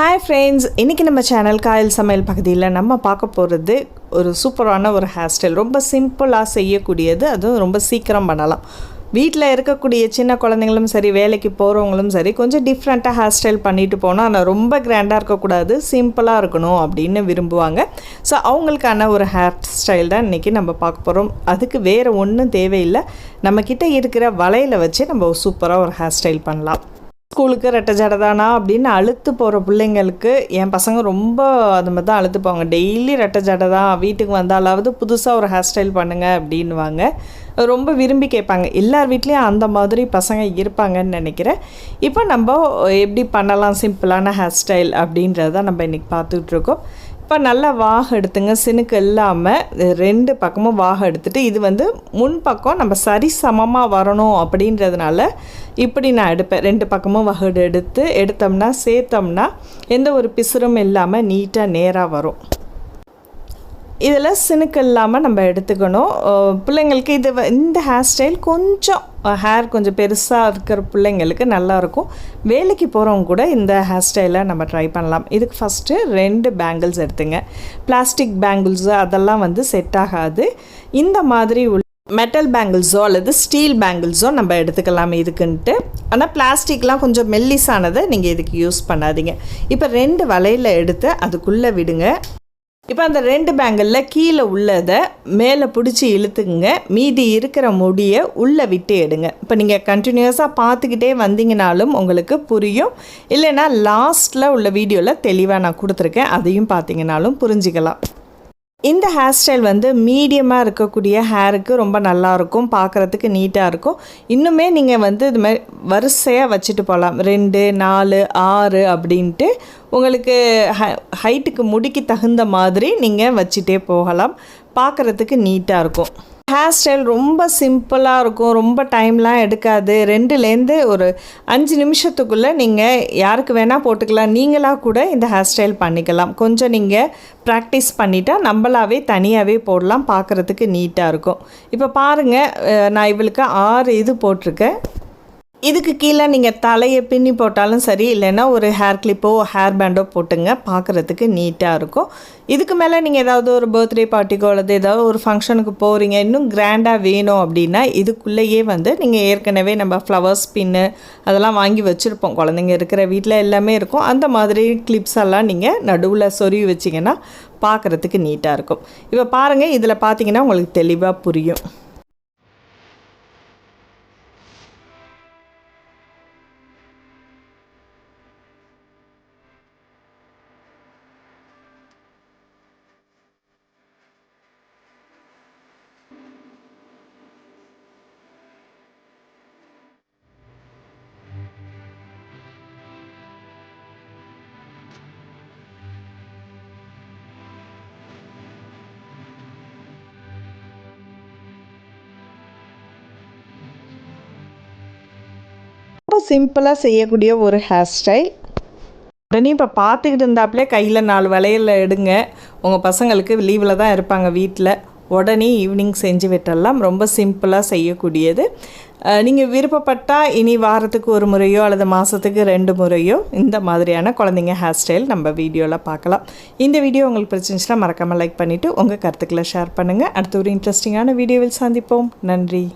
Hi friends, இன்னைக்கு நம்ம channel Kayal சமையல் பகுதியில் நம்ம பார்க்க போகிறது ஒரு சூப்பரான ஒரு ஹேர் ஸ்டைல். ரொம்ப சிம்பிளாக செய்யக்கூடியது, அதுவும் ரொம்ப சீக்கிரம் பண்ணலாம். வீட்டில் இருக்கக்கூடிய சின்ன குழந்தைங்களும் சரி, வேலைக்கு போகிறவங்களும் சரி, கொஞ்சம் டிஃப்ரெண்ட்டாக ஹேர் ஸ்டைல் பண்ணிட்டு போனால், ஆனால் ரொம்ப கிராண்டாக இருக்கக்கூடாது, சிம்பிளாக இருக்கணும் அப்படின்னு விரும்புவாங்க. ஸோ அவங்களுக்கான ஒரு ஹேர் ஸ்டைல் தான் இன்றைக்கி நம்ம பார்க்க போகிறோம். அதுக்கு வேறு ஒன்றும் தேவையில்லை, நம்மக்கிட்ட இருக்கிற வளையலை வச்சு நம்ம சூப்பராக ஒரு ஹேர் ஸ்டைல் பண்ணலாம். ஸ்கூலுக்கு ரெட்டை ஜடை தானா அப்படின்னு அழுத்து போகிற பிள்ளைங்களுக்கு என் பசங்க ரொம்ப அது மாதிரி தான் அழுத்து போவாங்க. டெய்லி ரெட்டை ஜடை தான், வீட்டுக்கு வந்தாலாவது புதுசாக ஒரு ஹேர் ஸ்டைல் பண்ணுங்கள் அப்படின்வாங்க. ரொம்ப விரும்பி கேட்பாங்க. எல்லார் வீட்லேயும் அந்த மாதிரி பசங்க இருப்பாங்கன்னு நினைக்கிறேன். இப்போ நம்ம எப்படி பண்ணலாம் சிம்பிளான ஹேர் ஸ்டைல் அப்படின்றத நம்ம இன்றைக்கி பார்த்துட்ருக்கோம். இப்போ நல்லா வாகு எடுத்துங்க, சினுக்கு இல்லாமல் 2 பக்கமும் வாகு எடுத்துகிட்டு, இது முன் பக்கம் நம்ம சரி சமமாக வரணும் அப்படின்றதுனால இப்படி நான் எடுப்பேன். 2 பக்கமும் வகுடு எடுத்தோம்னா சேர்த்தோம்னா எந்த ஒரு பிசுறும் இல்லாமல் நீட்டாக நேராக வரும். இதில் சினுக்கு இல்லாமல் நம்ம எடுத்துக்கணும். பிள்ளைங்களுக்கு இந்த ஹேர் ஸ்டைல் கொஞ்சம் ஹேர் கொஞ்சம் பெருசாக இருக்கிற பிள்ளைங்களுக்கு நல்லாயிருக்கும். வேலைக்கு போகிறவங்க கூட இந்த ஹேர் ஸ்டைலை நம்ம ட்ரை பண்ணலாம். இதுக்கு ஃபஸ்ட்டு 2 பேங்கிள்ஸ் எடுத்துங்க. பிளாஸ்டிக் பேங்கிள்ஸு அதெல்லாம் செட் ஆகாது. இந்த மாதிரி மெட்டல் பேங்கிள்ஸோ அல்லது ஸ்டீல் பேங்கிள்ஸோ நம்ம எடுத்துக்கலாம் இதுக்குன்ட்டு. ஆனால் பிளாஸ்டிக்லாம் கொஞ்சம் மெல்லிஸானதை நீங்கள் இதுக்கு யூஸ் பண்ணாதீங்க. இப்போ 2 வளையலை எடுத்து அதுக்குள்ளே விடுங்க. இப்போ அந்த 2 பேங்கிளில் கீழே உள்ளதை மேலே பிடிச்சி இழுத்துக்குங்க. மீதி இருக்கிற முடியை உள்ளே விட்டு எடுங்க. இப்போ நீங்கள் கண்டினியூஸாக பார்த்துக்கிட்டே வந்தீங்கனாலும் உங்களுக்கு புரியும். இல்லைன்னா லாஸ்ட்டில் உள்ள வீடியோவில் தெளிவாக நான் கொடுத்துருக்கேன், அதையும் பார்த்தீங்கனாலும் புரிஞ்சிக்கலாம். இந்த ஹேர் ஸ்டைல் மீடியமாக இருக்கக்கூடிய ஹேருக்கு ரொம்ப நல்லாயிருக்கும், பார்க்குறதுக்கு நீட்டாக இருக்கும். இன்னுமே நீங்கள் இது மாதிரி வரிசையாக வச்சுட்டு போகலாம். 2, 4, 6 அப்படின்ட்டு உங்களுக்கு ஹைட்டுக்கு முடிக்கு தகுந்த மாதிரி நீங்கள் வச்சுட்டே போகலாம். பார்க்குறதுக்கு நீட்டாக இருக்கும். ஹேர் ஸ்டைல் ரொம்ப சிம்பிளாக இருக்கும், ரொம்ப டைம்லாம் எடுக்காது. 2லேருந்து ஒரு 5 நிமிஷத்துக்குள்ளே நீங்கள் யாருக்கு வேணால் போட்டுக்கலாம். நீங்களாக கூட இந்த ஹேர் ஸ்டைல் பண்ணிக்கலாம். கொஞ்சம் நீங்கள் ப்ராக்டிஸ் பண்ணிட்டா நம்மளாவே தனியாகவே போடலாம், பார்க்குறதுக்கு நீட்டாக இருக்கும். இப்போ பாருங்கள், நான் இவளுக்கு 6 இது போட்டிருக்கேன். இதுக்கு கீழே நீங்கள் தலையை பின்னி போட்டாலும் சரி, இல்லைன்னா ஒரு ஹேர் கிளிப்போ ஹேர் பேண்டோ போட்டுங்க, பார்க்குறதுக்கு நீட்டாக இருக்கும். இதுக்கு மேலே நீங்கள் ஏதாவது ஒரு பர்த்டே பார்ட்டிக்கோ அல்லது ஏதாவது ஒரு ஃபங்க்ஷனுக்கு போகிறீங்க, இன்னும் கிராண்டாக வேணும் அப்படின்னா இதுக்குள்ளேயே நீங்கள் ஏற்கனவே நம்ம ஃப்ளவர்ஸ் பின்னு அதெல்லாம் வாங்கி வச்சுருப்போம். குழந்தைங்க இருக்கிற வீட்டில் எல்லாமே இருக்கும். அந்த மாதிரி கிளிப்ஸ் எல்லாம் நீங்கள் நடுவில் சொருவி வச்சிங்கன்னா பார்க்குறதுக்கு நீட்டாக இருக்கும். இப்போ பாருங்கள், இதில் பார்த்தீங்கன்னா உங்களுக்கு தெளிவாக புரியும். ரொம்ப சிம்பிளாக செய்யக்கூடிய ஒரு ஹேர் ஸ்டைல். உடனே இப்போ பார்த்துக்கிட்டு இருந்தாப்புலே கையில் 4 வளையல் எடுங்க. உங்கள் பசங்களுக்கு லீவில் தான் இருப்பாங்க வீட்டில், உடனே ஈவினிங் செஞ்சு விட்டுடலாம். ரொம்ப சிம்பிளாக செய்யக்கூடியது. நீங்கள் விருப்பப்பட்டால் இனி வாரத்துக்கு 1 முறையோ அல்லது மாதத்துக்கு 2 முறையோ இந்த மாதிரியான குழந்தைங்க ஹேர் ஸ்டைல் நம்ம வீடியோவில் பார்க்கலாம். இந்த வீடியோ உங்களுக்கு பிடிச்சிருந்துச்சுன்னா மறக்காமல் லைக் பண்ணிவிட்டு உங்கள் கருத்துக்களை ஷேர் பண்ணுங்கள். அடுத்த ஒரு இன்ட்ரெஸ்டிங்கான வீடியோவில் சந்திப்போம். நன்றி.